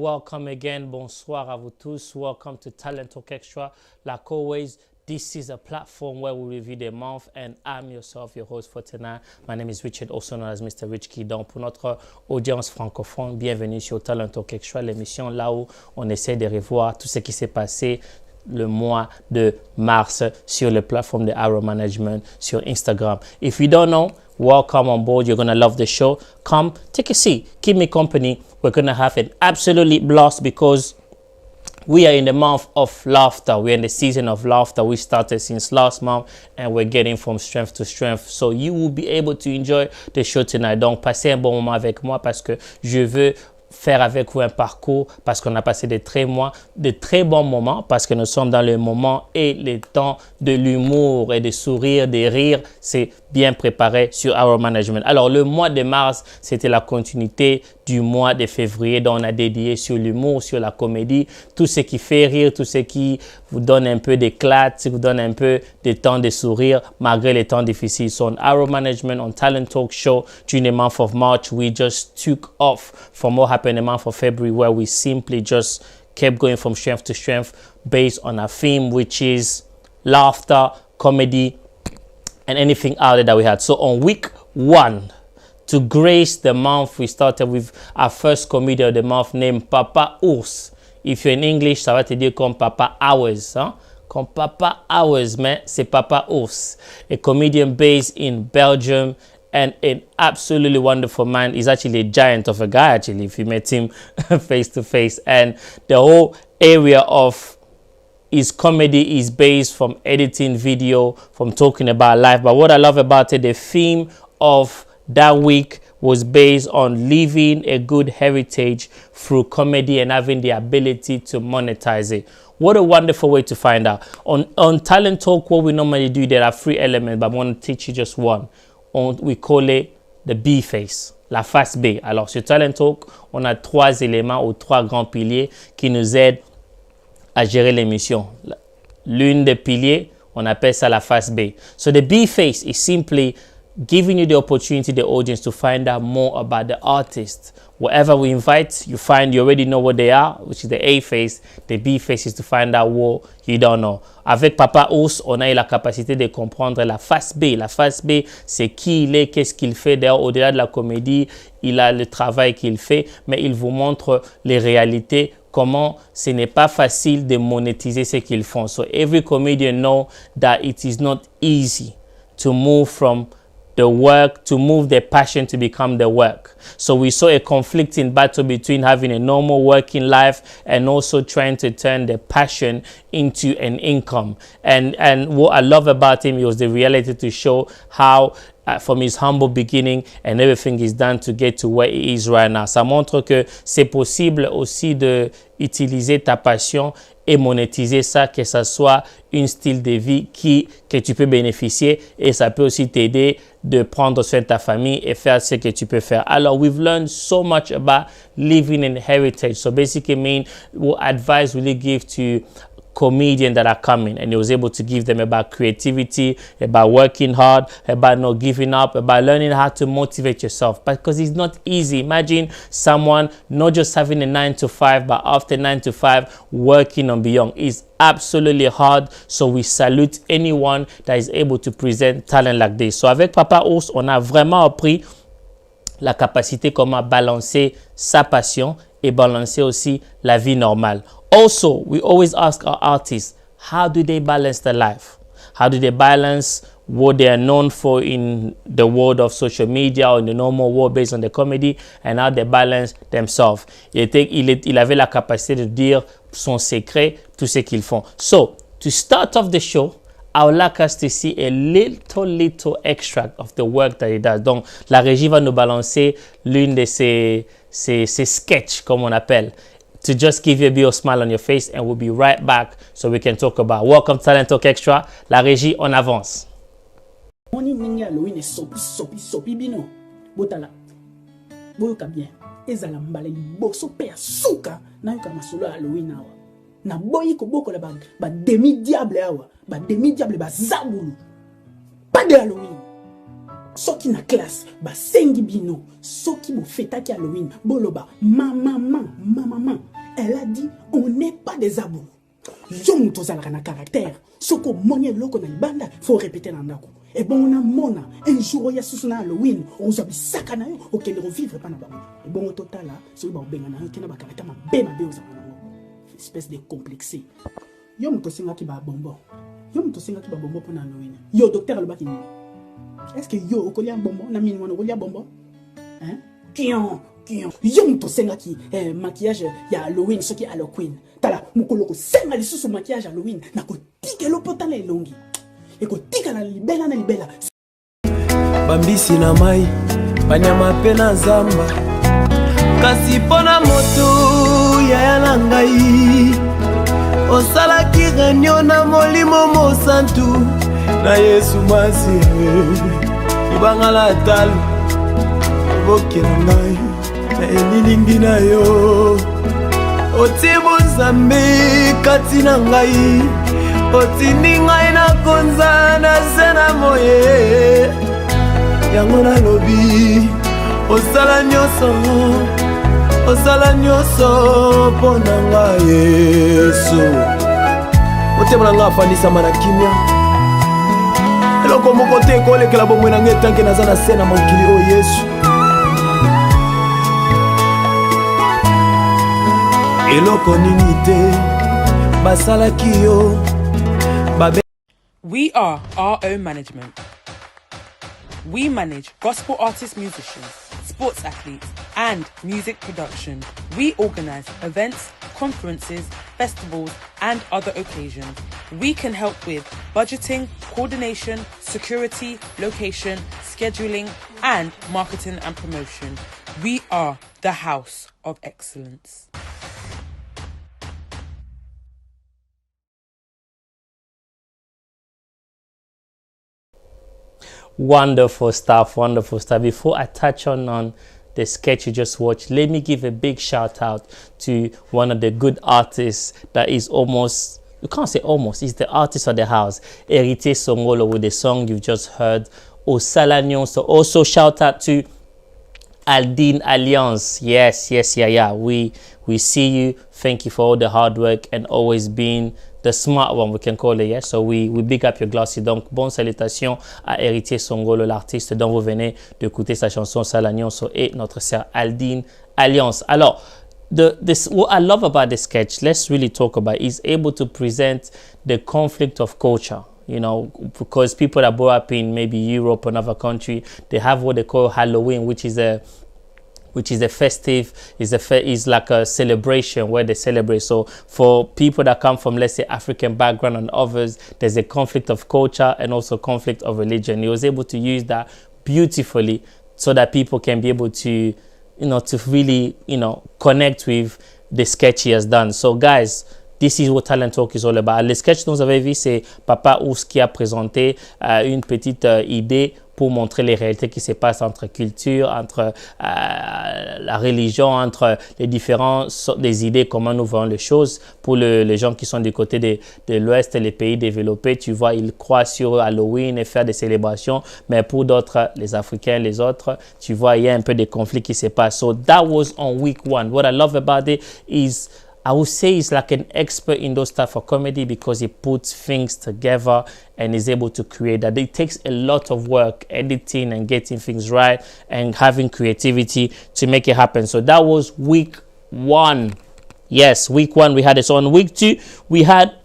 welcome again. Bonsoir à vous tous. Welcome to Talent Talk Extra. Like always, this is a platform where we review the month, and I'm yourself, your host for tonight. My name is Richard, also known as Mr. Rich Key. Donc, pour notre audience francophone, bienvenue sur Talent Talk Extra, l'émission là où on essaie de revoir tout ce qui s'est passé le mois de mars sur les plateformes de Arrow Management sur Instagram. If you don't know, welcome on board. You're going to love the show. Come, take a seat. Keep me company. We're going to have an absolutely blast because we are in the month of laughter. We're in the season of laughter. We started since last month and we're getting from strength to strength. So you will be able to enjoy the show tonight. Donc, passez un bon moment avec moi parce que je veux faire avec vous un parcours parce qu'on a passé de très bons moments parce que nous sommes dans le moment et le temps de l'humour et de sourire, de rire. C'est bien préparé sur Our Management. Alors, le mois de mars, c'était la continuité du mois de février dont on a dédié sur l'humour, sur la comédie, tout ce qui fait rire, tout ce qui vous donne un peu d'éclat, qui vous donne un peu de temps de sourire malgré les temps difficiles. So on Our Management, on Talent Talk Show during the month of March, we just took off from what happened in the month of February where we simply just kept going from strength to strength based on our theme, which is laughter, comedy, and anything out there that we had. So on week 1, to grace the month, we started with our first comedian of the month named Papa Ours. If you're in English, ça va te dire comme Papa Hours. Hein? Comme Papa Hours, mais c'est Papa Ours. A comedian based in Belgium and an absolutely wonderful man. He's actually a giant of a guy, actually, if you met him face to face. And the whole area of his comedy is based from editing video, from talking about life. But what I love about it, the theme of that week was based on leaving a good heritage through comedy and having the ability to monetize it. What a wonderful way to find out. On Talent Talk, what we normally do, there are 3 elements, but I want to teach you just one. We call it the B face, la face B. Alors, sur Talent Talk, on a 3 éléments ou 3 grands piliers qui nous aident à gérer l'émission. L'une des piliers, on appelle ça la face B. So the B face is simply giving you the opportunity, the audience, to find out more about the artist. Whatever we invite, you already know what they are, which is the A face. The B face is to find out what you don't know. Avec Papa Ours, on a eu la capacité de comprendre la face B. La face B, c'est qui il est, qu'est-ce qu'il fait. D'ailleurs, au-delà de la comédie, il a le travail qu'il fait, mais il vous montre les réalités, comment ce n'est pas facile de monétiser ce qu'ils font. So every comedian knows that it is not easy to move from the work, to move their passion to become the work. So we saw a conflicting battle between having a normal working life and also trying to turn the passion into an income. And what I love about him, it was the reality to show how from his humble beginning and everything he's done to get to where he is right now. Ça montre que c'est possible aussi de utiliser ta passion et monétiser ça, que ça soit un style de vie que tu peux bénéficier, et ça peut aussi t'aider de prendre soin de ta famille et faire ce que tu peux faire. Alors, we've learned so much about living in heritage. So basically mean what advice will you give to comedians that are coming, and he was able to give them about creativity, about working hard, about not giving up, about learning how to motivate yourself, because it's not easy. Imagine someone not just having a 9 to 5, but after 9 to 5 working on beyond. It's absolutely hard. So we salute anyone that is able to present talent like this. So avec Papa Ours, on a vraiment appris la capacité comment balancer sa passion et balancer aussi la vie normale. Also, we always ask our artists, how do they balance their life? How do they balance what they are known for in the world of social media or in the normal world based on the comedy, and how they balance themselves? Il avait la capacité de dire son secret, tout ce qu'ils font. So, to start off the show, I would like us to see a little extract of the work that he does. Donc, la régie va nous balancer l'une de ses sketchs, comme on appelle, to just give you a bit of smile on your face, and we'll be right back so we can talk about Welcome to Talent Talk Extra. La régie, on avance. Moni mingi Halloween e sopi bino botala boyoka bien ezala mbala liboso pe ya suka na yoka masolo ya Halloween awa na boyi ko bokola ba demi diable awa ba demi diable ba zabulu pas de Halloween soki na classe basengi bino soki bofetaki Halloween boloba maman elle a dit on n'est pas des aboulous yo moto ozalaka na caractère soko omoni eloko na libanda faut répéter na ndako et bon on a mona un jour oya susu na Halloween ozwa bisaka na yo okende revivre pa na bango et bon au total là soki baobenga na yo kena bacaractère mabe ozala nango espèce de complexé yo moto osengaki babombo mpo na Halloween yo docteur alobaki nini est-ce que yo okolia bombo na mini wana okolia bombo hein kion yo moto osengaki maquillage ya Halloween soki Halloween tala mokolo kosenga lisusu maquillage Halloween na kotikela potala elongi ekotika na libela bambisi na mai banyama pe na zamba kasi pona moto ya na ngai osalaki réunion na molimo mosantu na Yesu masi ibangala talo bokela ngai na elilingi na yo otibo nzambe kati na ngai otindi ngai na konza na se na moye yango nalobi osala nyonso mpo na ngai Yesu motema na ngai afandisama na kimia eloko moko te ekolekela bomoi na ngai etanke naza na se na mokili oyo Yesu eloko nini te basalaki yo babe. We are our own management. We manage gospel artists, musicians, sports athletes, and music production. We organize events, conferences, festivals, and other occasions. We can help with budgeting, coordination, security, location, scheduling, and marketing and promotion. We are the House of Excellence. Wonderful stuff. Before I touch on the sketch you just watched, let me give a big shout out to one of the good artists that is almost, you can't say almost, he's the artist of the house, Héritier Songolo, with the song you've just heard, Osala Nyonso. Also shout out to Aldine Alliance. Yes. We see you. Thank you for all the hard work and always being the smart one, we can call it, yes. So we big up your glossy. Donc, bonne salutation à Héritier Songolo, l'artiste dont vous venez d'écouter sa chanson Osala Nyonso et notre sœur Aldine Alliance. Alors, what I love about the sketch, let's really talk about, is able to present the conflict of culture. You know, because people that grow up in maybe Europe or another country, they have what they call Halloween, which is a festive, is like a celebration where they celebrate. So for people that come from, let's say, African background and others, there's a conflict of culture and also conflict of religion. He was able to use that beautifully so that people can be able to, to really, connect with the sketch he has done. So guys, this is what Talent Talk is all about. Le sketch dont vous avez vu, c'est Papa Ours qui a présenté une petite idée pour montrer les réalités qui se passent entre culture, entre la religion, entre les différentes sortes des idées, comment nous voyons les choses. Pour les gens qui sont du côté de l'Ouest, les pays développés, tu vois, ils croient sur Halloween et faire des célébrations. Mais pour d'autres, les Africains, les autres, tu vois, il y a un peu de conflits qui se passent. So that was on week 1. What I love about it is, I would say he's like an expert in those type of comedy because he puts things together and is able to create that. It takes a lot of work, editing and getting things right and having creativity to make it happen. So that was week 1. Yes, week 1 we had it. So on week 2, we had,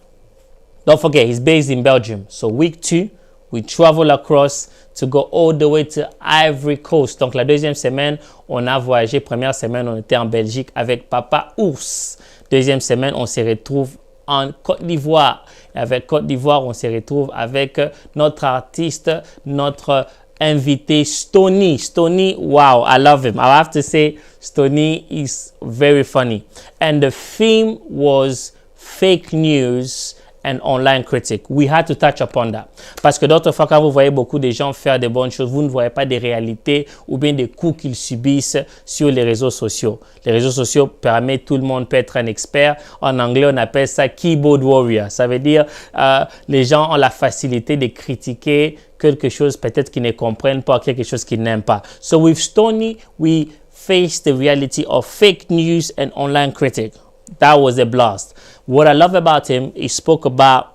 don't forget, he's based in Belgium. So week 2, we travel across to go all the way to Ivory Coast. Donc la deuxième semaine, on a voyagé. Première semaine, on était en Belgique avec Papa Ours. Deuxième semaine, on se retrouve en Côte d'Ivoire. Avec Côte d'Ivoire, on se retrouve avec notre artiste, notre invité, Stony. Stony, wow, I love him. I have to say, Stony is very funny. And the theme was fake news and online critic. We had to touch upon that. Parce que d'autres fois, quand vous voyez beaucoup de gens faire de bonnes choses, vous ne voyez pas des réalités ou bien des coups qu'ils subissent sur les réseaux sociaux. Les réseaux sociaux permettent, tout le monde peut être un expert. En anglais, on appelle ça keyboard warrior. Ça veut dire les gens ont la facilité de critiquer quelque chose peut-être qu'ils ne comprennent pas, quelque chose qu'ils n'aiment pas. So with Stoney, we faced the reality of fake news and online critic. That was a blast. What I love about him, he spoke about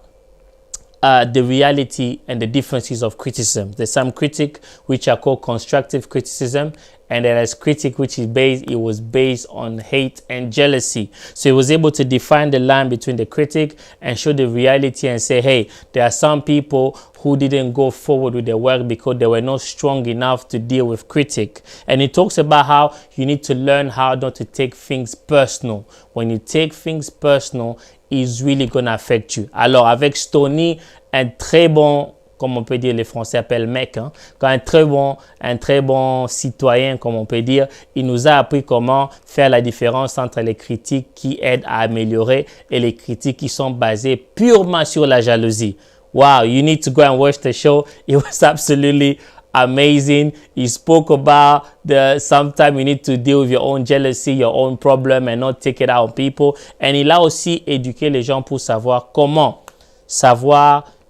the reality and the differences of criticism. There's some critic which are called constructive criticism, and there is critic which is based on hate and jealousy. So he was able to define the line between the critic and show the reality and say, hey, there are some people who didn't go forward with their work because they were not strong enough to deal with critic. And he talks about how you need to learn how not to take things personal. When you take things personal, it's really going to affect you. Alors, avec Stoney, un très bon, comme on peut dire, les Français appellent mec, hein, un très bon citoyen, comme on peut dire, il nous a appris comment faire la différence entre les critiques qui aident à améliorer et les critiques qui sont basées purement sur la jalousie. Wow, you need to go and watch the show. It was absolutely amazing. He spoke about sometimes you need to deal with your own jealousy, your own problem, and not take it out on people. And il a aussi éduqué les gens pour savoir comment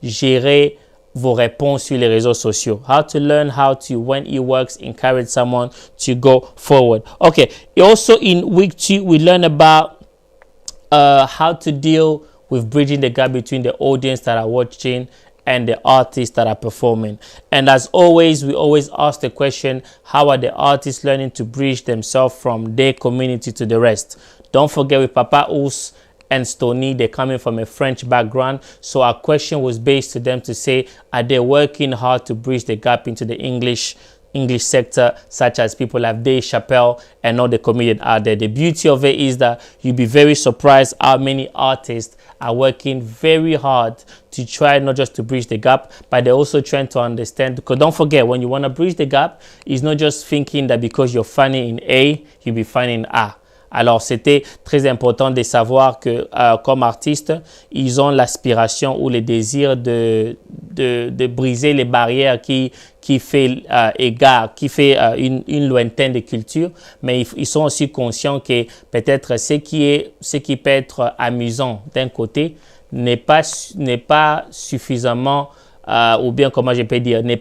gérer vos réponses sur les réseaux sociaux. How to learn how to, when it works, encourage someone to go forward. Okay, also in week 2, we learn about how to deal with bridging the gap between the audience that are watching and the artists that are performing. And as always, we always ask the question, how are the artists learning to bridge themselves from their community to the rest? Don't forget, with Papa Ous and Stoney, they're coming from a French background. So our question was based to them to say, are they working hard to bridge the gap into the English sector, such as people like Dave Chappelle and all the comedians out there? The beauty of it is that you'll be very surprised how many artists are working very hard to try not just to bridge the gap, but they're also trying to understand. Because don't forget, when you want to bridge the gap, it's not just thinking that because you're funny in A, you'll be funny in A. Alors, c'était très important de savoir que comme artistes, ils ont l'aspiration ou le désir de briser les barrières qui fait une lointaine de culture, mais ils sont aussi conscients que peut-être ce qui peut être amusant d'un côté n'est pas suffisamment ou bien comment je peux dire, ne veut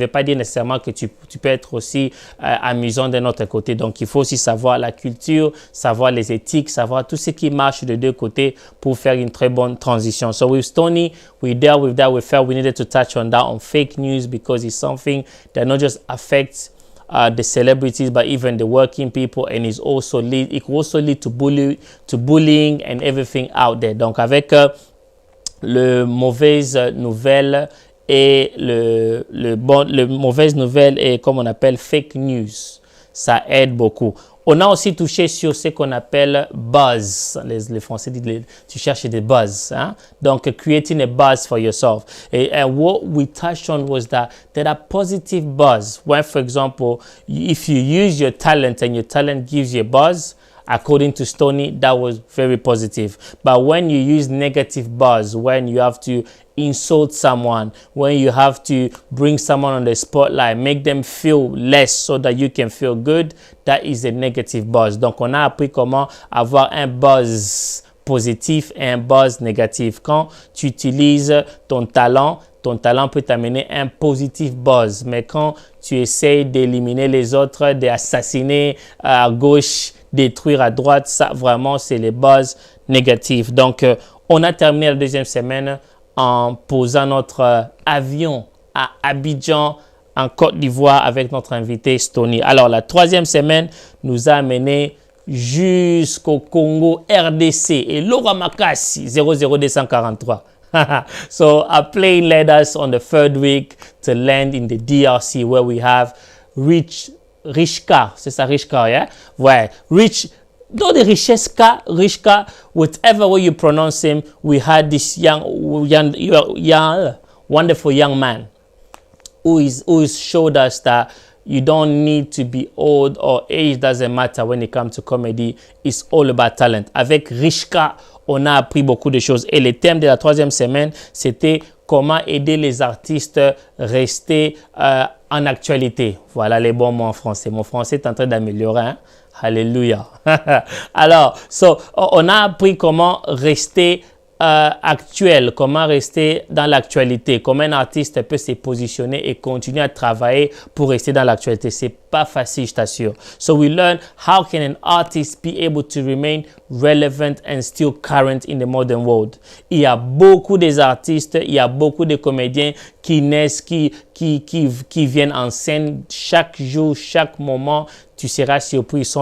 pas dire nécessairement que tu peux être aussi amusant d'un autre côté. Donc, il faut aussi savoir la culture, savoir les éthiques, savoir tout ce qui marche de deux côtés pour faire une très bonne transition. So with Stoney, we dealt with that. We felt we needed to touch on that, on fake news, because it's something that not just affects the celebrities, but even the working people, and it can also lead to bullying and everything out there. Donc, avec le mauvaise nouvelle et le mauvaise nouvelle et comme on appelle fake news, ça aide beaucoup. On a aussi touché sur ce qu'on appelle buzz. Les Français disent tu cherches des buzz. Hein? Donc, creating a buzz for yourself. And what we touched on was that there are positive buzz. When, for example, if you use your talent and your talent gives you a buzz, according to Stoney, that was very positive. But when you use negative buzz, when you have to insult someone, when you have to bring someone on the spotlight, make them feel less so that you can feel good, that is a negative buzz. Donc, on a appris comment avoir un buzz positif et un buzz négatif. Quand tu utilises ton talent peut t'amener un positif buzz. Mais quand tu essaies d'éliminer les autres, d'assassiner à gauche, détruire à droite, ça vraiment c'est les buzz négatifs. Donc on a terminé la deuxième semaine en posant notre avion à Abidjan en Côte d'Ivoire avec notre invité Stoney. Alors la troisième semaine nous a amené jusqu'au Congo RDC et Laura Makassi 00243. So our plane led us on the third week to land in the DRC where we have Richka, c'est ça Richka, yeah? Ouais, not the Richka, whatever way you pronounce him, we had this young wonderful young man who showed us that you don't need to be old or age doesn't matter when it comes to comedy. It's all about talent. Avec Rishka, on a appris beaucoup de choses. Et le thème de la 3e semaine, c'était comment aider les artistes à rester en actualité. Voilà les bons mots en français. Mon français est en train d'améliorer. Hein? Alléluia. Alors, on a appris comment rester actuel, comment rester dans l'actualité, comment un artiste peut se positionner et continuer à travailler pour rester dans l'actualité. C'est pas facile, je t'assure. So we learn how can an artist be able to remain relevant and still current in the modern world. Il y a beaucoup des artistes, il y a beaucoup de comédiens qui naissent, qui viennent en scène chaque jour, chaque moment. Tu seras surpris,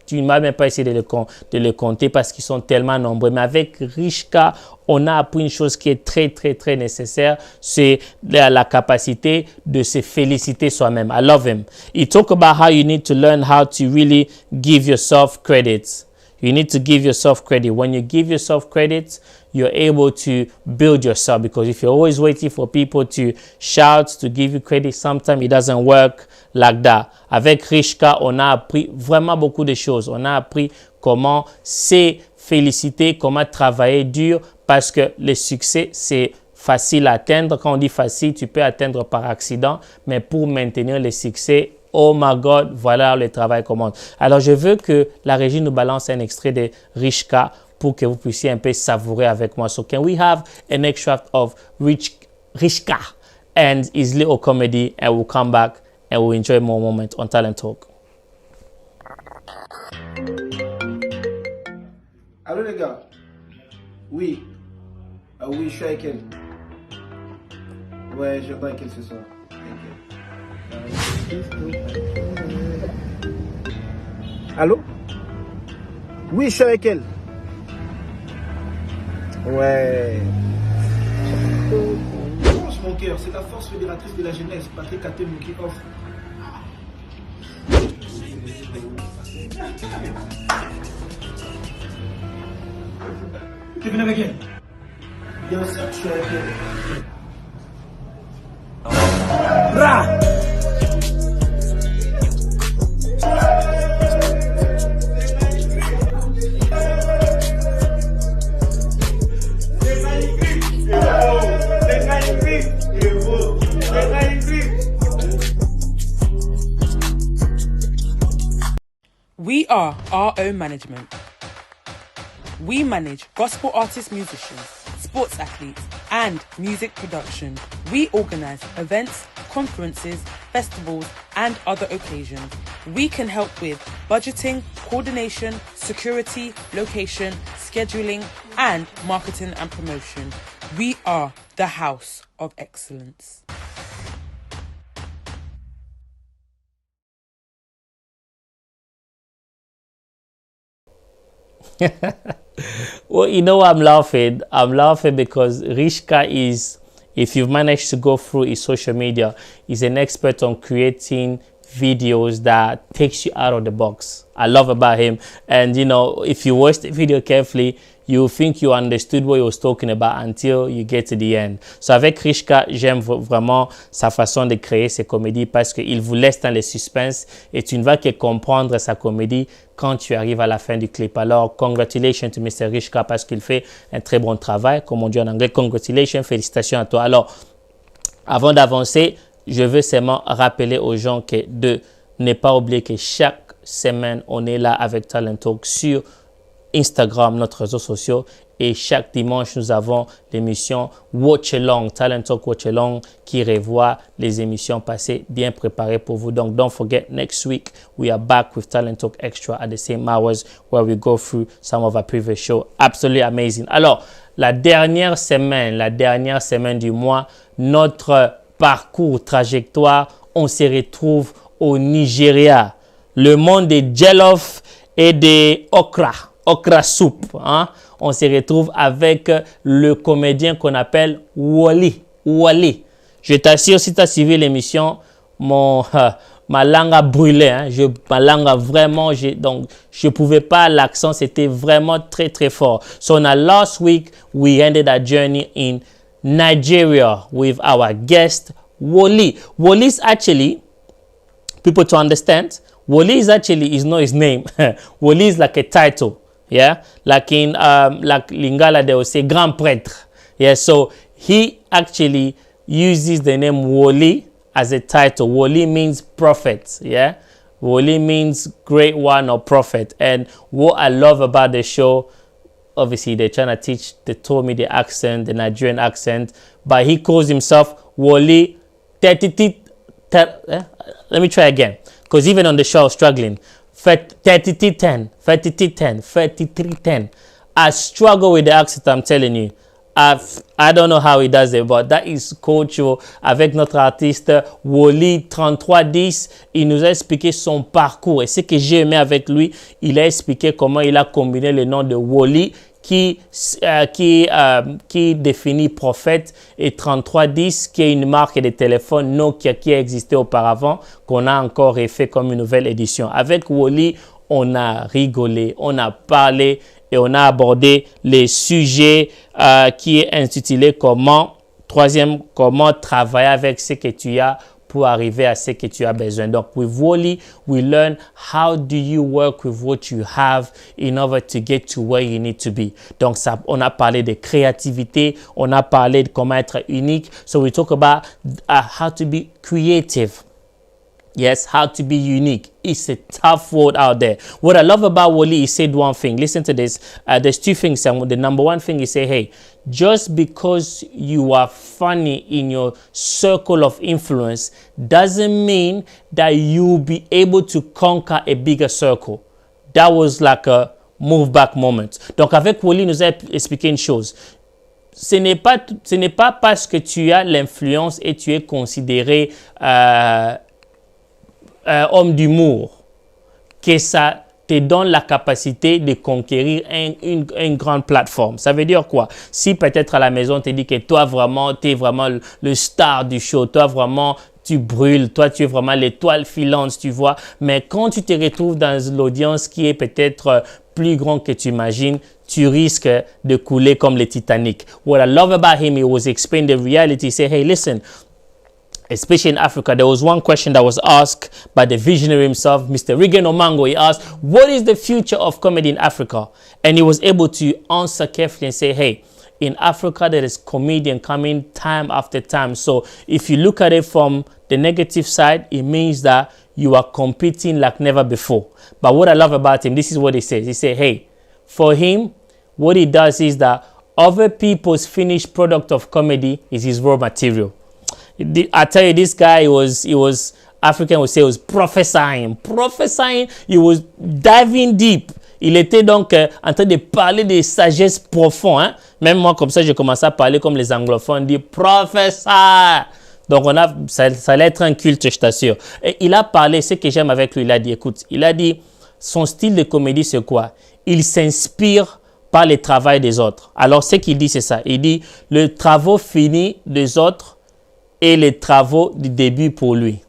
tu ne vas même pas essayer de les compter parce qu'ils sont tellement nombreux. Mais avec Rishka, on a appris une chose qui est très, très, très nécessaire. C'est la capacité de se féliciter soi-même. I love him. He talk about how you need to learn how to really give yourself credit. You need to give yourself credit. When you give yourself credit, you're able to build yourself, because if you're always waiting for people to shout, to give you credit, sometimes it doesn't work like that. Avec Rishka, on a appris vraiment beaucoup de choses. On a appris comment se féliciter, comment travailler dur, parce que le succès, c'est facile à atteindre. Quand on dit facile, tu peux atteindre par accident, mais pour maintenir le succès, oh my God, voilà le travail commence. Alors, je veux que la régie nous balance un extrait de Rishka pour que vous puissiez un peu savourer avec moi. So, can we have an extract of Rishka and his little comedy, and we'll come back and we'll enjoy more moments on Talent Talk. Allô les gars? Oui. Oui, je suis avec elle. Ouais, je vais avec elle ce soir. Allô? Oui, je suis avec elle. Ouais. Pense mon cœur, c'est la force fédératrice de la jeunesse, Patrick Katemou, qui offre. Tu es venu avec elle? Bien sûr, je suis avec elle. Ra! We are our own management. We manage gospel artists, musicians, sports athletes, and music production. We organize events, conferences, festivals, and other occasions. We can help with budgeting, coordination, security, location, scheduling, and marketing and promotion. We are the House of Excellence. Well, you know, I'm laughing. I'm laughing because Rishka is, if you've managed to go through his social media, he's an expert on creating videos that takes you out of the box. I love about him. And, you know, if you watch the video carefully, you think you understood what he was talking about until you get to the end. So avec Rishka, j'aime vraiment sa façon de créer ses comédies parce qu'il vous laisse dans le suspense et tu ne vas que comprendre sa comédie quand tu arrives à la fin du clip. Alors, congratulations to Mr. Rishka parce qu'il fait un très bon travail. Comme on dit en anglais, congratulations, félicitations à toi. Alors, avant d'avancer, je veux seulement rappeler aux gens que de ne pas oublier que chaque semaine, on est là avec Talent Talk sur Instagram, notre réseau social, et chaque dimanche, nous avons l'émission Watch Along, Talent Talk Watch Along, qui revoit les émissions passées bien préparées pour vous. Donc, don't forget, next week, we are back with Talent Talk Extra at the same hours where we go through some of our previous shows. Absolutely amazing. Alors, la dernière semaine du mois, notre parcours, trajectoire, on se retrouve au Nigeria. Le monde des jollof et des okra soup. Hein? On se retrouve avec le comédien qu'on appelle Wally. Je t'assure, si tu as suivi l'émission, ma langue a brûlé. Hein? Ma langue a vraiment... Donc, je ne pouvais pas, l'accent, c'était vraiment très, très fort. So, last week, we ended our journey in Nigeria with our guest, Wally. Wally's actually... people to understand, Woli is not his name. Woli is like a title. Yeah, like in like Lingala, they will say Grand Prêtre. Yeah, so he actually uses the name Woli as a title. Woli means prophet. Yeah, Woli means great one or prophet. And what I love about the show, obviously they're trying to teach the told me the accent, the Nigerian accent, but he calls himself Woli 30. Let me try again, because even on the show I was struggling. 3310, 3310, 3310. I struggle with the accent, I'm telling you. I don't know how he does it, but that is culture. Avec notre artiste Woli 3310, il nous a expliqué son parcours. Et ce que j'ai aimé avec lui, il a expliqué comment il a combiné le nom de Woli qui définit prophète, et 3310 qui est une marque de téléphone Nokia qui a existé auparavant, qu'on a encore refait comme une nouvelle édition. Avec Woli, on a rigolé, on a parlé et on a abordé les sujets qui est intitulé comment travailler avec ce que tu as pour arriver à ce que tu as besoin. Donc, with Woli, we learn how do you work with what you have in order to get to where you need to be. Donc, ça, on a parlé de créativité, on a parlé de comment être unique. So, we talk about how to be creative. Yes, how to be unique. It's a tough word out there. What I love about Woli, he said one thing. Listen to this. There's two things. The number one thing, he say, hey, just because you are funny in your circle of influence doesn't mean that you'll be able to conquer a bigger circle. That was like a move back moment. Donc avec Woli, nous a expliqué une chose. Ce n'est pas parce que tu as l'influence et tu es considéré homme d'humour que ça te donne la capacité de conquérir une grande plateforme. Ça veut dire quoi? Si peut-être à la maison, tu dis que toi vraiment, tu es vraiment le star du show, toi vraiment, tu brûles, toi tu es vraiment l'étoile filante, tu vois. Mais quand tu te retrouves dans l'audience qui est peut-être plus grande que tu imagines, tu risques de couler comme le Titanic. What I love about him, he was explaining the reality. He said, hey, listen, especially in Africa, there was one question that was asked by the visionary himself, Mr. Regan Omango. He asked, what is the future of comedy in Africa? And he was able to answer carefully and say, hey, in Africa, there is comedian coming time after time. So if you look at it from the negative side, it means that you are competing like never before. But what I love about him, this is what he says. He said, hey, for him, what he does is that other people's finished product of comedy is his raw material. I tell you, this guy, he was African would say, he was prophesying, he was diving deep. Il était donc en train de parler de sagesse profonde. Hein? Même moi, comme ça, j'ai commencé à parler comme les anglophones, dit professeur. Donc, ça allait être un culte, je t'assure. Et il a parlé, ce que j'aime avec lui, il a dit, écoute, son style de comédie, c'est quoi? Il s'inspire par le travail des autres. Alors, ce qu'il dit, c'est ça. Il dit, le travail fini des autres et les travaux du début pour lui.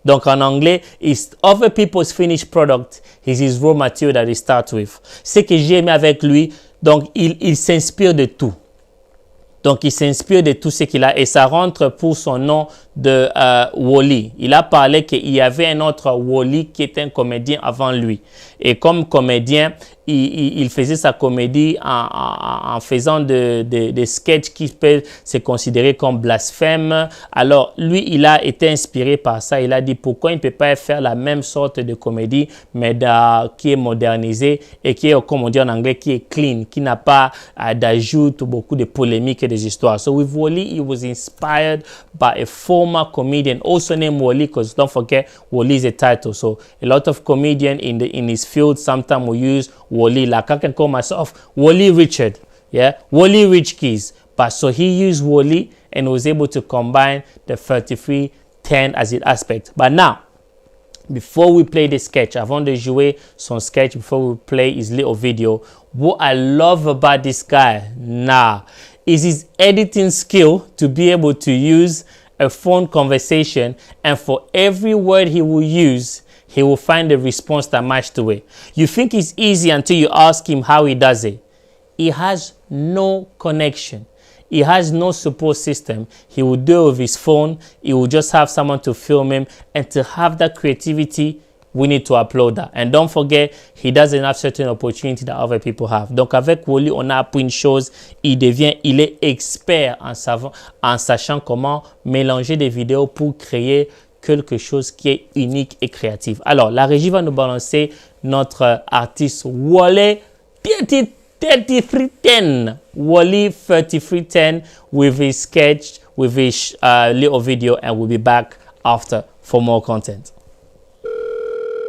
Donc en anglais, it's other people's finished product is his raw material that he starts with. Ce que j'ai aimé avec lui, donc il s'inspire de tout. Donc il s'inspire de tout ce qu'il a et ça rentre pour son nom de Woli. Il a parlé qu'il y avait un autre Woli qui était un comédien avant lui. Et comme comédien, il faisait sa comédie en faisant des sketchs qui peuvent se considérer comme blasphèmes. Alors, lui, il a été inspiré par ça. Il a dit pourquoi il ne peut pas faire la même sorte de comédie, mais qui est modernisée et qui est, comme on dit en anglais, qui est clean, qui n'a pas d'ajout ou beaucoup de polémiques et des histoires. So with Woli, he was inspired by a former comedian, also named Woli, because don't forget, Woli is a title. So a lot of comedians in his field sometimes will use Woli. Like I can call myself Woli Richard, yeah, Woli Rich Keys. But so he used Woli and was able to combine the 3310 as an aspect. But now, before we play the sketch, avant de jouer son sketch, before we play his little video, what I love about this guy now is his editing skill to be able to use a phone conversation, and for every word he will use, he will find a response that matches to it. You think it's easy until you ask him how he does it. He has no connection. he has no support system. He will do it with his phone. He will just have someone to film him, and to have that creativity, we need to upload that. And don't forget, he doesn't have certain opportunity that other people have. Donc avec Wally, on a appris une chose, il est expert en sachant comment mélanger des vidéos pour créer quelque chose qui est unique et créatif. Alors, la régie va nous balancer notre artiste Wally 3310. Wally 3310 with his sketch, with his little video, and we'll be back after for more content.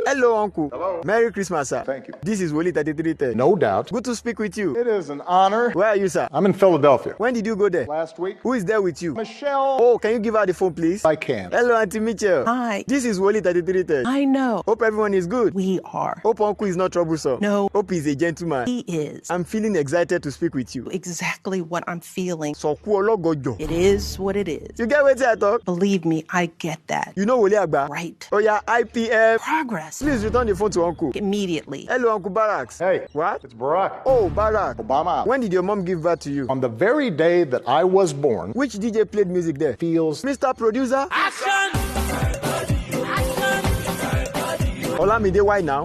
Hello, Uncle. Hello. Merry Christmas, sir. Thank you. This is Wally 3310. No doubt. Good to speak with you. It is an honor. Where are you, sir? I'm in Philadelphia. When did you go there? Last week. Who is there with you? Michelle. Oh, can you give her the phone, please? I can. Hello, Auntie Mitchell. Hi. This is Wally 3310. I know. Hope everyone is good. We are. Hope Uncle is not troublesome. No. Hope he's a gentleman. He is. I'm feeling excited to speak with you. Exactly what I'm feeling. Soku ologojo. It is what it is. You get what I talk? Believe me, I get that. You know Wally Agba? Right. Oh yeah, IPF. Progress. Please return the phone to Uncle. Immediately. Hello, Uncle Barracks. Hey. What? It's Barack. Oh, Barack. Obama. When did your mom give birth to you? On the very day that I was born, Which DJ played music there? feels Mr. Producer? Olamide, why now?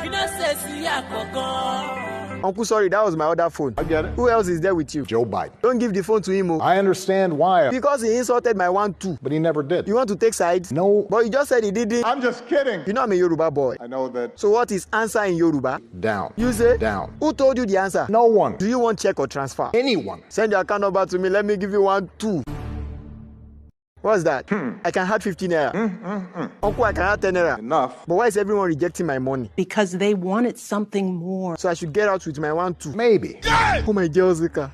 Uncle, sorry, that was my other phone. I get it. Who else is there with you? Joe Biden. Don't give the phone to him, oh. I understand why, Because he insulted my 1-2. but he never did. You want to take sides? No. But you just said he didn't. I'm just kidding. You know I'm a Yoruba boy. I know that. So what is answer in Yoruba? Down. You say? Down. Who told you the answer? No one. Do you want check or transfer? Anyone. Send your account number to me. Let me give you 1-2. What's that? I can have 15 naira. Uncle, I can have 10 naira. Enough. But why is everyone rejecting my money? Because they wanted something more. So I should get out with my 1-2. Maybe. Oh my girl, Zika.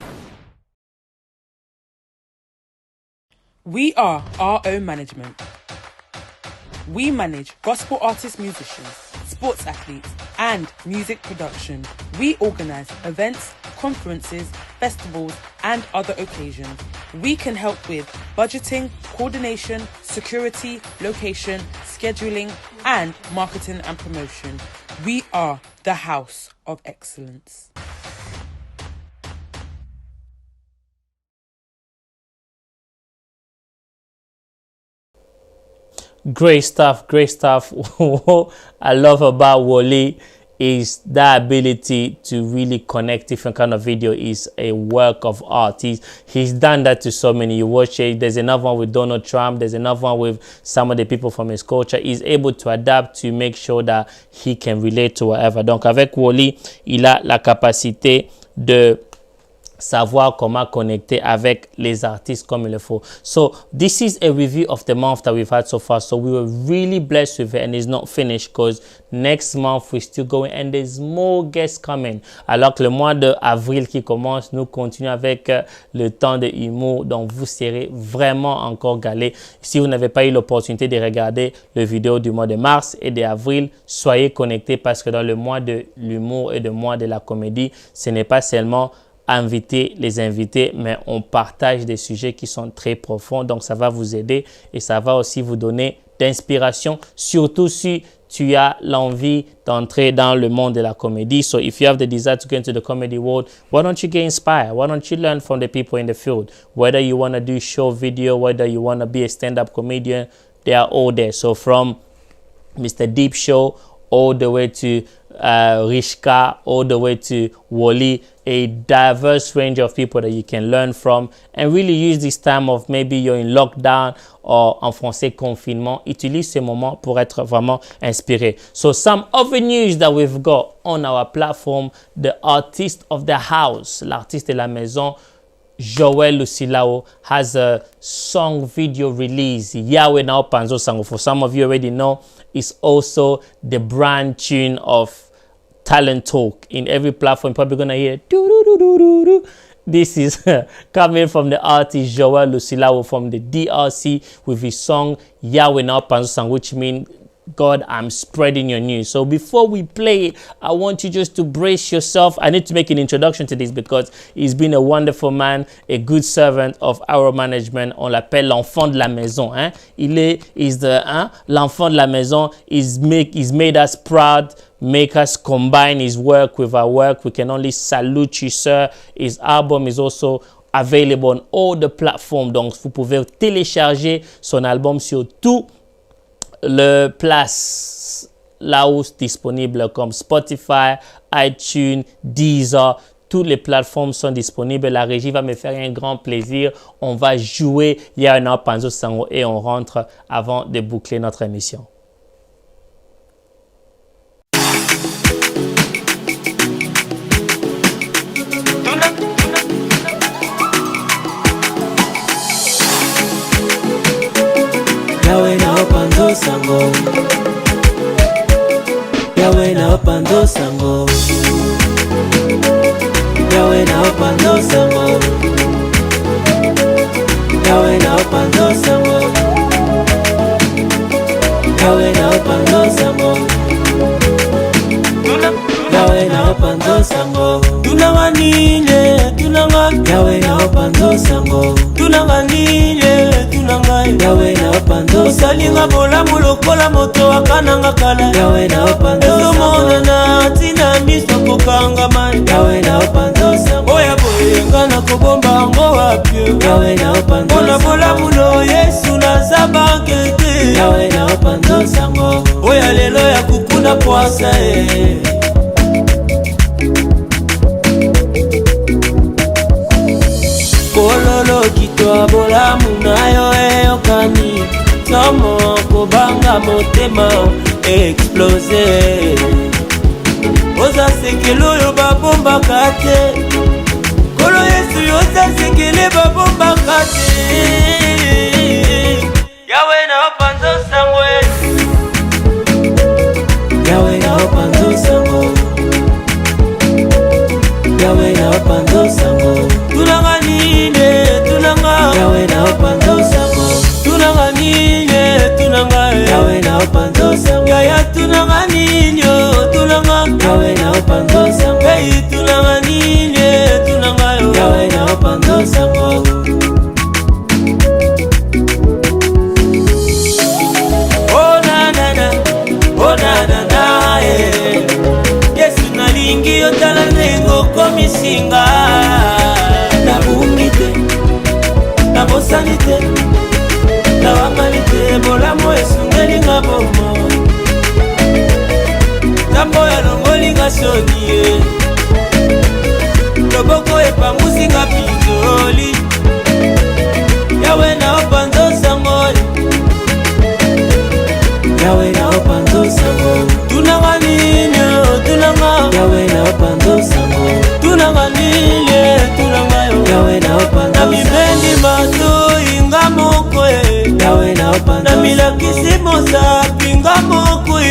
We are our own management. We manage gospel artists, musicians, sports athletes, and music production. We organize events, conferences, festivals, and other occasions. We can help with budgeting, coordination, security, location, scheduling, and marketing and promotion. We are the house of excellence. Great stuff, great stuff. What I love about Wally is that ability to really connect different kind of video is a work of art. He's done that to so many. You watch it, there's another one with Donald Trump, there's another one with some of the people from his culture. He's able to adapt to make sure that he can relate to whatever. Donc avec Wally, il a la capacité de savoir comment connecter avec les artistes comme il le faut. So this is a review of the month that we've had so far. So we were really blessed with it, and it's not finished because next month we're still going and there's more guests coming. Alors que le mois d'avril qui commence, nous continuons avec le temps de humour. Donc vous serez vraiment encore galés. Si vous n'avez pas eu l'opportunité de regarder le vidéo du mois de mars et d'avril, soyez connectés parce que dans le mois de l'humour et le mois de la comédie, ce n'est pas seulement inviter les invités, mais on partage des sujets qui sont très profonds. Donc, ça va vous aider et ça va aussi vous donner d'inspiration, surtout si tu as l'envie d'entrer dans le monde de la comédie. So, if you have the desire to go into the comedy world, why don't you get inspired? Why don't you learn from the people in the field? Whether you want to do show video, whether you want to be a stand-up comedian, they are all there. So, from Mr. Deep Show all the way to Rishka, all the way to Wally, a diverse range of people that you can learn from and really use this time of maybe you're in lockdown or en français confinement. Utilise ces moments pour être vraiment inspiré. So some other news that we've got on our platform, the artist of the house, l'artiste de la maison, Joel Lusilao, has a song video release. Yahweh Nao Panzo Sango. For some of you already know, it's also the brand tune of Talent Talk. In every platform, you're probably gonna hear doo doo doo doo doo doo. This is coming from the artist Joel Lusilao from the DRC with his song Yahweh Nao Panzo Sango, which means God, I'm spreading your news. So before we play it, I want you just to brace yourself. I need to make an introduction to this because he's been a wonderful man, a good servant of our management. On l'appelle l'enfant de la maison. Hein? L'enfant de la maison. He's made us proud, make us combine his work with our work. We can only salute you, sir. His album is also available on all the platforms. Donc, vous pouvez télécharger son album sur tout le place là où c'est disponible comme Spotify, iTunes, Deezer. Toutes les plateformes sont disponibles. La régie va me faire un grand plaisir. On va jouer Yana Panzo Sango et on rentre avant de boucler notre émission. Yawe na Panzo Sango, Yawe na Panzo Sango, Yawe na Panzo Sango, Yawe na Panzo Sango, Yawe na Panzo Sango, Yawe na Panzo Sango, tunanganile tunanga, Yawe na Panzo Sango, tunanganile tunanga, Yawe na Panzo usalinga bolamu lokola moto akananga kala, Yawe na Panzo mona na tina miso kokanga mai, Yawe na Panzo Sango, oya boyenga na kobomba ngo wapyo, Yawe na Panzo Sango, ona bolamu no Yesu na zabakete, Yawe na Panzo Sango, oya lelo ya kukuna poasa Kololo kitwa bolamu nayo eyokani Somo kobanga motema explose Oza sekelo yo babomba kate Kolo Yesu yoza sekele babomba kate Yawe na Panzo Sango Yawe na Panzo Sango Yawe na Panzo Sango Tunanganine tunanga Yawe na Panzo Sango Tunanganine tunanga Yawe na Panzo Sango Yaya tunanganine tunanga Yawe na Panzo Sango Hey tunanganine tunanga Yawe na Panzo Sango Oh na na na Oh na na na Yesu nalingi yotala nengo komisinga Nabungite Nabosanite Nawangalite Bolamo esungelinga bomo Tambo ya longolinga sonie Loboko epangusinga pinjoli Yawe na Panzo Sango Yawe na Panzo Sango Tunanganine tunanga Yawe na Panzo Sango Tunanganine tunanga Yawe na Panzo Sango Na mibendi mato inga mokwe Yawe na Panzo Sango Na milakisi mosa pinga mokwe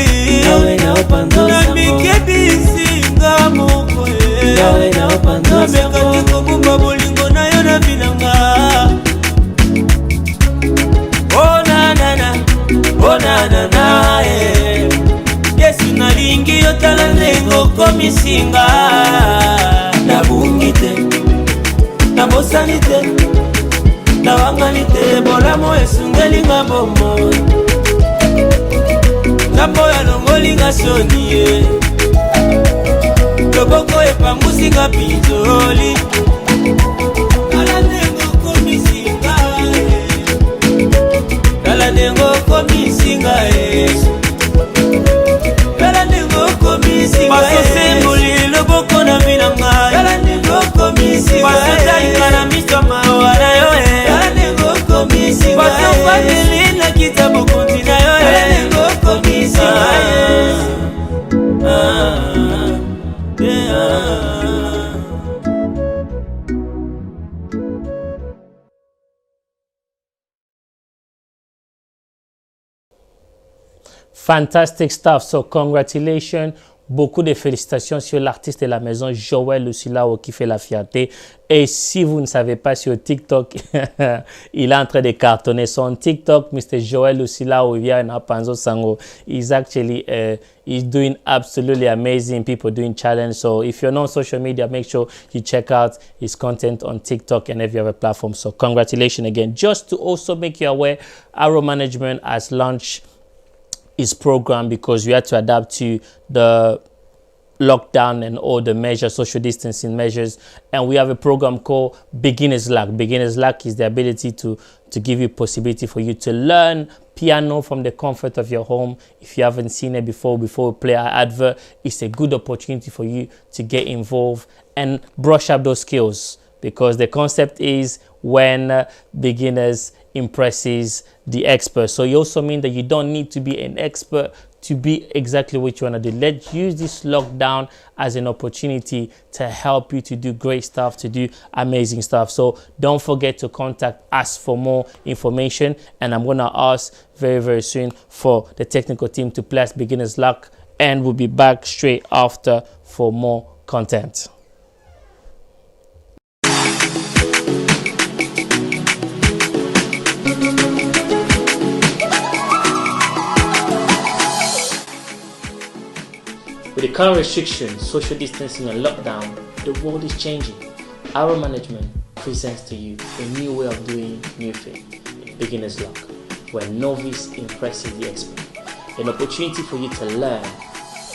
Yawe na Panzo Sango Na mikebisi inga mokwe Yawe na Panzo Sango Na mekati kobumba bolingo na yo na binanga Oh na na na Oh na na na Yesu nalingi yotala nengo komisinga Nabungite Nabosanite Nawanganite Bolamo esungelinga bomo Tambo ya longolinga sonie Loboko epangusinga pinjoli Tala nengo komisinga Tala nengo komisinga Tala nengo komisinga Paso sembuli loboko na binanga Tala nengo komisinga Paso talinga na mitoma wana yo Tala nengo komisinga Paso famili na kitabu kontina yo Tala nengo komisinga Fantastic stuff. So, congratulations. Beaucoup de félicitations sur l'artiste de la maison, Joël Lucilao, qui fait la fierté. Et si vous ne savez pas, sur TikTok, il est en train de cartonner son TikTok. Mr. Joël Lucilao, via Panzo Sango, is actually he's doing absolutely amazing. People doing challenge. So if you're not on social media, make sure you check out his content on TikTok and every other platform. So congratulations again. Just to also make you aware, Arrow Management has launched his program because we had to adapt to the lockdown and all the measures, social distancing measures. And we have a program called Beginner's Luck. Beginner's Luck is the ability to give you possibility for you to learn piano from the comfort of your home. If you haven't seen it before we play our advert, it's a good opportunity for you to get involved and brush up those skills, because the concept is when beginners impresses the expert. So it also means that you don't need to be an expert to be exactly what you want to do. Let's use this lockdown as an opportunity to help you to do great stuff, to do amazing stuff. So don't forget to contact us for more information. And I'm going to ask very, very soon for the technical team to play Beginner's Luck, and we'll be back straight after for more content. With the current restrictions, social distancing and lockdown, the world is changing. Arrow Management presents to you a new way of doing new thing, Beginner's Luck, where novice impresses the expert. An opportunity for you to learn.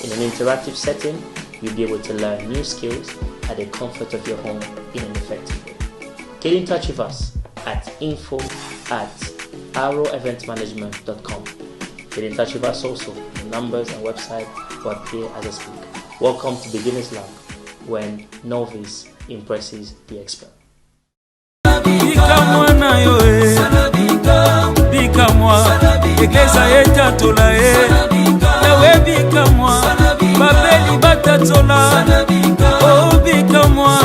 In an interactive setting, you'll be able to learn new skills at the comfort of your home in an effective way. Get in touch with us at info@arroweventmanagement.com. Get in touch with us also. The numbers and website will appear as I speak. Welcome to Beginner's Luck, when novice impresses the expert. Bika mwana yo bika mwa eglesa yetatola yawe bika mwa babeli batatola oh bika mwa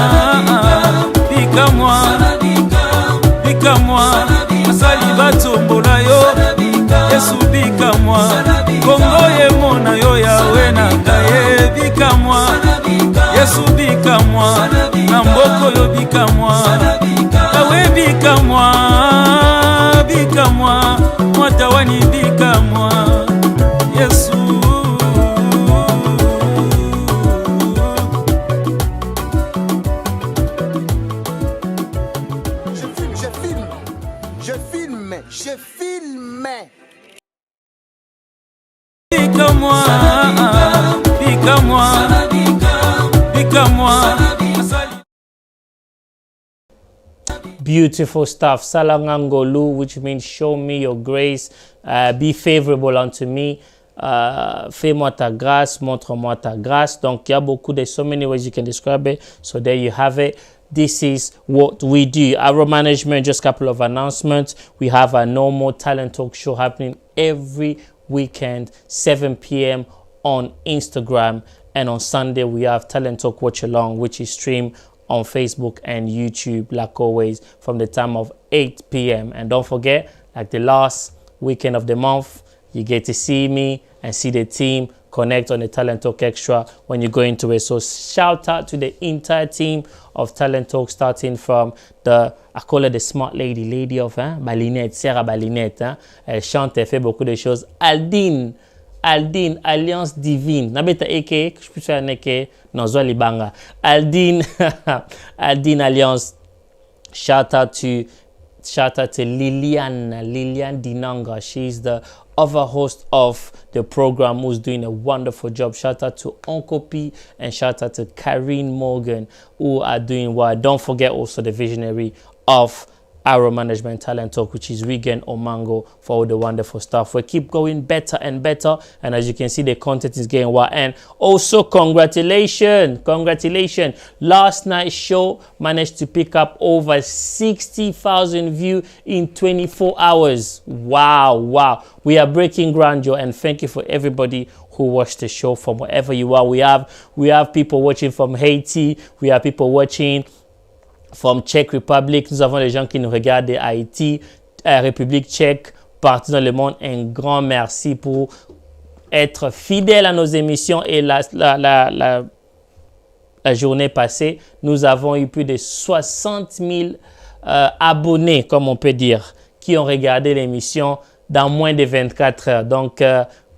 asali batombola yo Yesu bika mwa Kongo ye mona yo yawe na ngaye bika mwa Yesu bika mwa na mboko yo bika mwa yawe bika mwa mwatawani bika mwa Yesu. Je filme. Bika mwa Beautiful stuff. Salangangolu, which means show me your grace, be favorable unto me, fais-moi ta grâce, montre-moi ta grâce. Donc il y a so many ways you can describe it. So there you have it. This is what we do. Arrow Management, just a couple of announcements. We have a normal talent talk show happening every weekend, 7 p.m. on Instagram. And on Sunday, we have Talent Talk Watch Along, which is streamed on Facebook and YouTube, like always, from the time of 8 p.m. And don't forget, like the last weekend of the month, you get to see me and see the team connect on the Talent Talk Extra when you go into it. So shout out to the entire team of Talent Talk, starting from I call her the smart lady of Balinette, Sarah Balinette. Elle chante, elle fait beaucoup de choses. Aldine, Alliance Divine. Nabeta eke, je peux faire neke, Nozwa Libanga. Aldine, Aldine Alliance. Shout out to Liliane Dinanga. She's the other host of the program who's doing a wonderful job. Shout out to Uncle P and shout out to Karine Morgan, who are doing well. Don't forget also the visionary of Arrow Management Talent Talk, which is Regan Omango, for all the wonderful stuff. We keep going better and better, and as you can see, the content is getting well. And also congratulations. Last night's show managed to pick up over 60,000 views in 24 hours. Wow, we are breaking ground, Joe, and thank you for everybody who watched the show from wherever you are. We have people watching from Haiti, we have people watching from Czech Republic. Nous avons des gens qui nous regardent de Haïti, République tchèque, partout dans le monde. Un grand merci pour être fidèle à nos émissions. Et la journée passée, nous avons eu plus de 60 000 abonnés, comme on peut dire, qui ont regardé l'émission dans moins de 24 heures. Donc,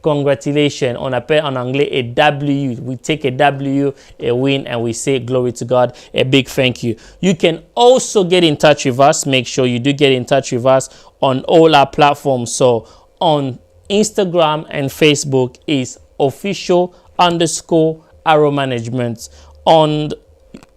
congratulations. On appelle en anglais a W. We take a W, a win, and we say glory to God. A big thank you. You can also get in touch with us. Make sure you do get in touch with us on all our platforms. So on Instagram and Facebook is official_Arrow Arrow Management. On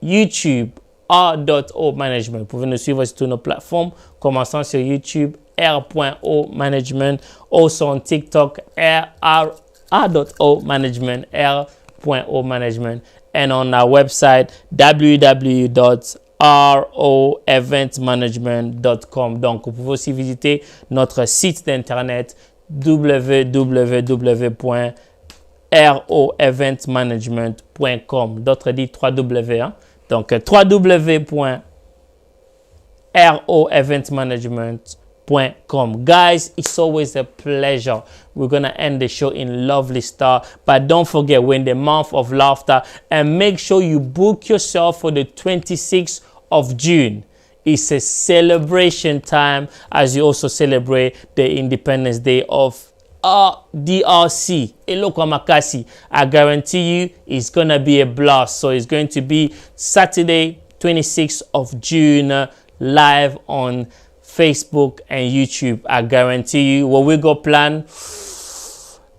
YouTube, R.O Management. Vous pouvez nous suivre sur toutes nos plateformes, commençant sur YouTube, R.O Management. Also on TikTok, R.O Management, R.O Management. And on our website, www.roeventmanagement.com. Donc, vous pouvez aussi visiter notre site d'internet www.roeventmanagement.com. D'autres disent 3W. Hein? Donc, www.roeventmanagement.com. Guys, it's always a pleasure. We're going to end the show in lovely style. But don't forget, we're in the month of laughter. And make sure you book yourself for the 26th of June. It's a celebration time as you also celebrate the Independence Day of DRC. Elokwa Makasi. I guarantee you it's going to be a blast. So it's going to be Saturday, 26th of June, live on Facebook and YouTube. I guarantee you what we go plan.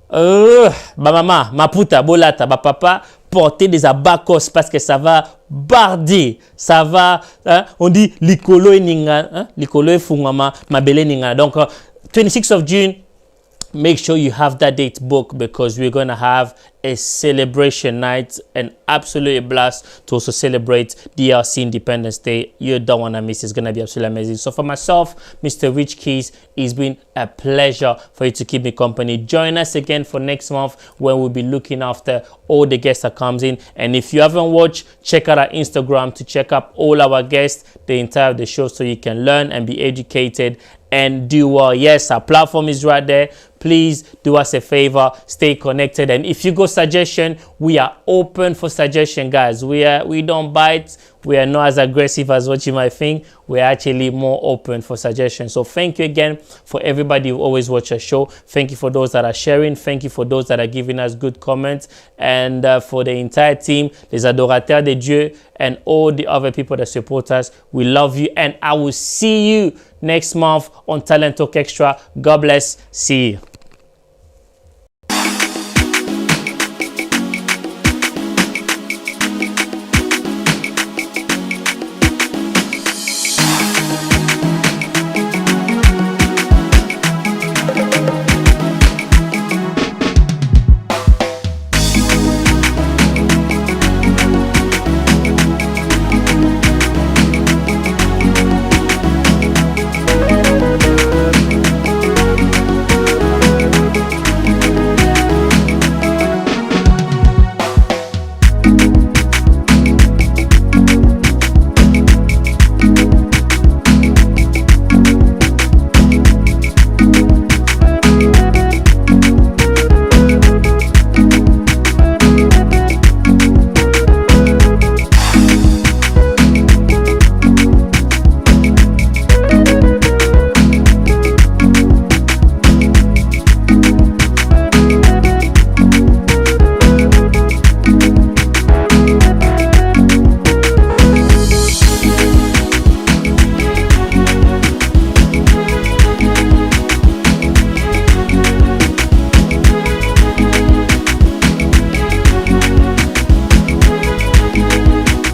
Ba maman, ma puta, bolata, ba papa, porter des abacos parce que ça va barder. Ça va, hein, on dit likolo e ninga, hein, likolo e fungama, mabele ninga. Donc, 26th of June, make sure you have that date booked because we're going to have a celebration night, an absolute blast to also celebrate DRC Independence Day. You don't want to miss. It's going to be absolutely amazing. So for myself, Mr. Rich Keys, it's been a pleasure for you to keep me company. Join us again for next month when we'll be looking after all the guests that comes in. And if you haven't watched, check out our Instagram to check up all our guests, the entire of the show, so you can learn and be educated and do well. Yes, our platform is right there. Please do us a favor, stay connected. And if you go suggestion, we are open for suggestion, guys. We don't bite. We are not as aggressive as what you might think. We're actually more open for suggestions. So thank you again for everybody who always watch our show. Thank you for those that are sharing. Thank you for those that are giving us good comments. And for the entire team, les adorateurs de Dieu, and all the other people that support us, we love you. And I will see you next month on Talent Talk Extra. God bless. See you.